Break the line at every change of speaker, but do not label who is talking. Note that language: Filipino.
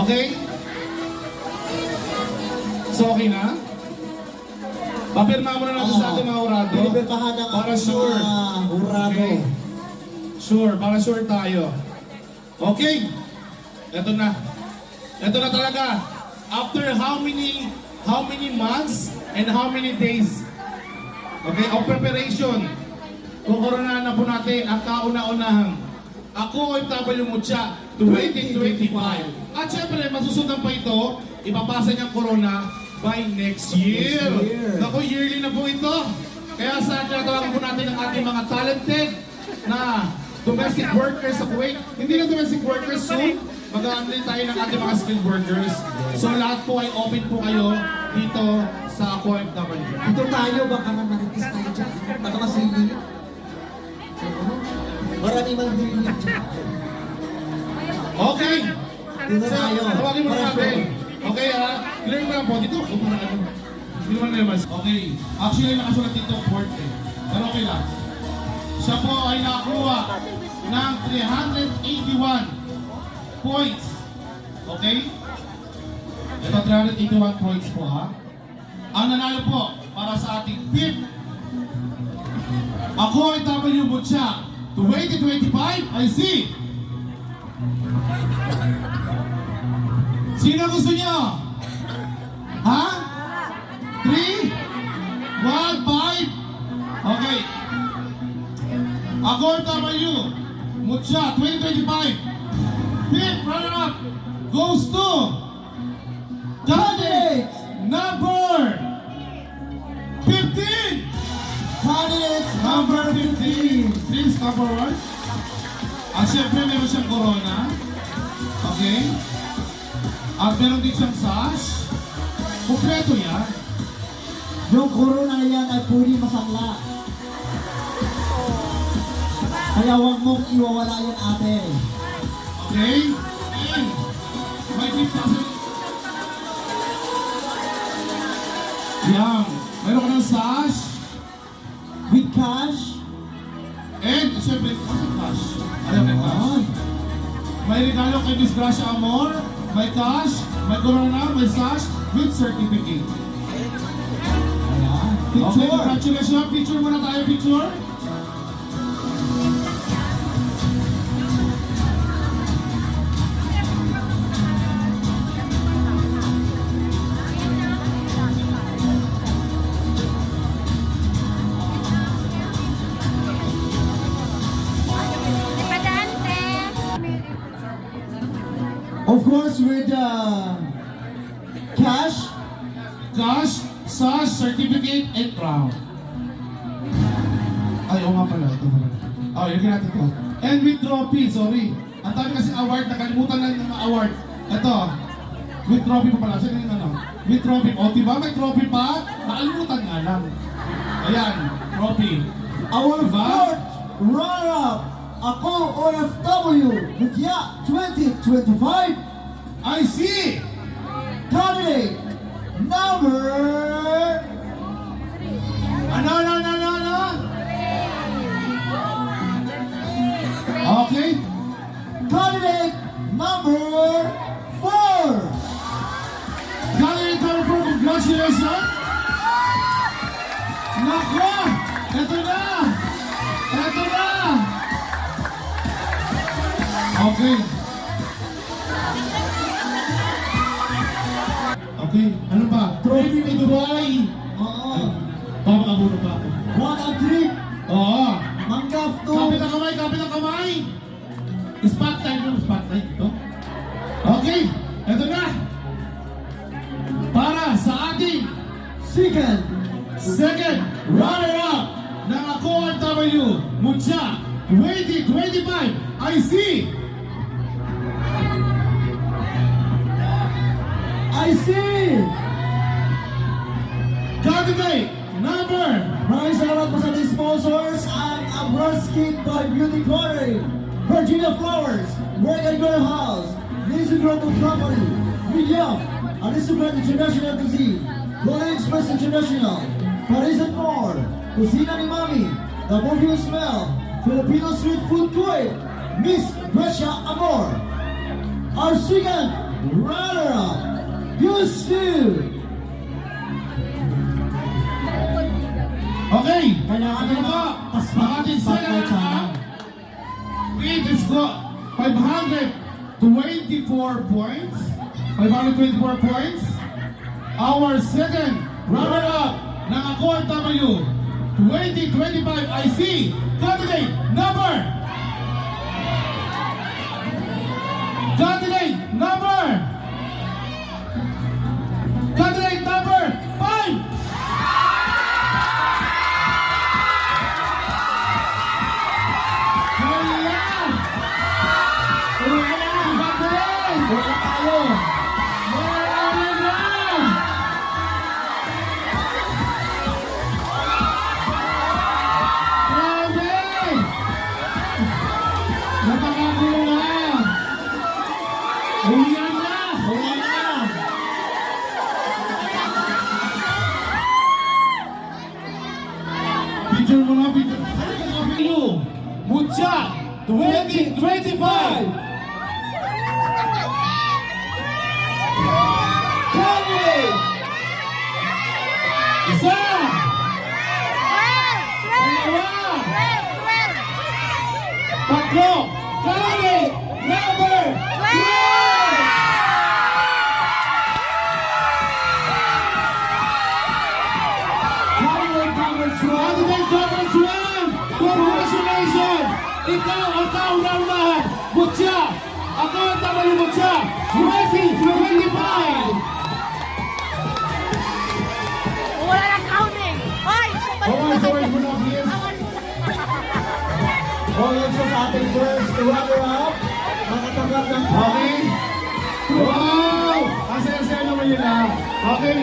Okay? So, okay na? Papirma mo na natin sa ating mga urado.
Pinipirmahan ng
Para
ating
sure.
mga urado.
Okay. Sure, para sure tayo. Okay. Ito na. Ito na talaga. After how many months and how many days, okay, of preparation, kukoronahan na po natin ang kauna-unahang Ako OFW Mucha 2025. At syempre, masusundan pa ito, ipapasa niyang corona by next year. Naku, yearly na po ito. Kaya sa tinatawagan po natin ang ating mga talented na domestic workers sa Kuwait. Hindi na domestic workers, soon mag-aanlin tayo ng ating mga skilled workers. So lahat po ay open po kayo dito sa OFW.
Ito tayo, baka nga maritis tayo dyan. Baka masili. Marami mang hindi dyan.
Okay!
Dito tayo.
Tawagin mo natin. Okay clear mo lang po. Dito ako para ano. Hindi naman naman. Okay. Actually, nakasulat dito 40. Pero okay lang. Siya po ay nakakuha ng 381 points. Okay? Ito 381 points po ha. Ang nanalo po para sa ating fifth Ako ay W Mucha 2025, I see! Sino gusto niyo? Ha? 3? 1, 5? Okay. Ako ay W Mucha 2025. Fifth runner-up goes to candidate number 15! Candidate number 15. Please come forward. At syempre meron siyang corona. Okay. At meron din siyang sash. Kompleto yan.
Yung corona yan ay puri masangla. Kaya huwag mong iwawala yan, ate.
Okay. And may 5,000. Yan. Meron ka ng sash.
With cash.
And syempre, kasi cash. Alam mo cash. May regalo kay Miss Gracia Amor. May cash, may corona, may sash, with certificate.
Ayan.
Okay,
Picture.
congratulations. Picture muna tayo, picture.
Of course, with cash.
Cash, sash, certificate, and crown. Ay, oo nga pala. Ito pala. Oh, ilagyan natin ito. And with trophy, sorry. Ang dami kasi award, nakalimutan na yung mga award. Ito, with trophy pa pala. Sino yung ano? With trophy. O, diba may trophy pa? Nakalimutan nga lang. Ayan, trophy.
Our
Diba?
fourth runner-up, Ako OFW Mucha 2025.
I see!
Candidate number...
Ano? Okay.
Candidate number 4.
Candidate number 4, congratulations! Nako! Ito na! Okay. Okay, ano ba? Trophy to Dubai!
Oo.
Papakabuno pa ako.
1 and 3.
Oo!
Mangkaf 2.
Kapit ang kamay! Spotlight mo, spotlight ito. Okay, ito na! Para sa ating second runner-up ng Ako OFW Mucha 2025, I see! Candidate number!
Maraming salamat po sa ating sponsors ang Abroad Skin by Beauty Glory, Virginia Flowers, Morgan Girl House, Lizzie Group of Company, William, Aristocrat International Cuisine, Golden Express International, Paris and More, Kusina ni Mami, The Perfume Smell, Filipino Street Food Kuwait, Miss Gracia Amor. Our second runner-up, Gusto.
Okay.
Kailangan
Ito
na
po.
paspak-
Ang ating
paspak
sala
sana.
it is go 524 points. 524 points. Our second runner-up ng Ako ang W 2025 IC candidate number candidate number 5. Ayan!
Wala na!
Congratulations!
Wala tayo!
Marami na! Grabe! Napakagulo na! Uyan na!
Wala na!
Picture mo nga, picture. Mucha 2025!
Candidate!
Isa! Dalawa! Tatlo! Candidate number 12! Candidate number 12! Congratulations! Ikaw ang kauna-unahan! Butya! Ako ang tama ni Butya! 2025!
Wala nang counting. Hoy,
Sabay mo na, please.
Congrats sa ating first runner-up. Nakatanggap ng
Okay? Wow! Ang saya-saya naman yun ah. Okay.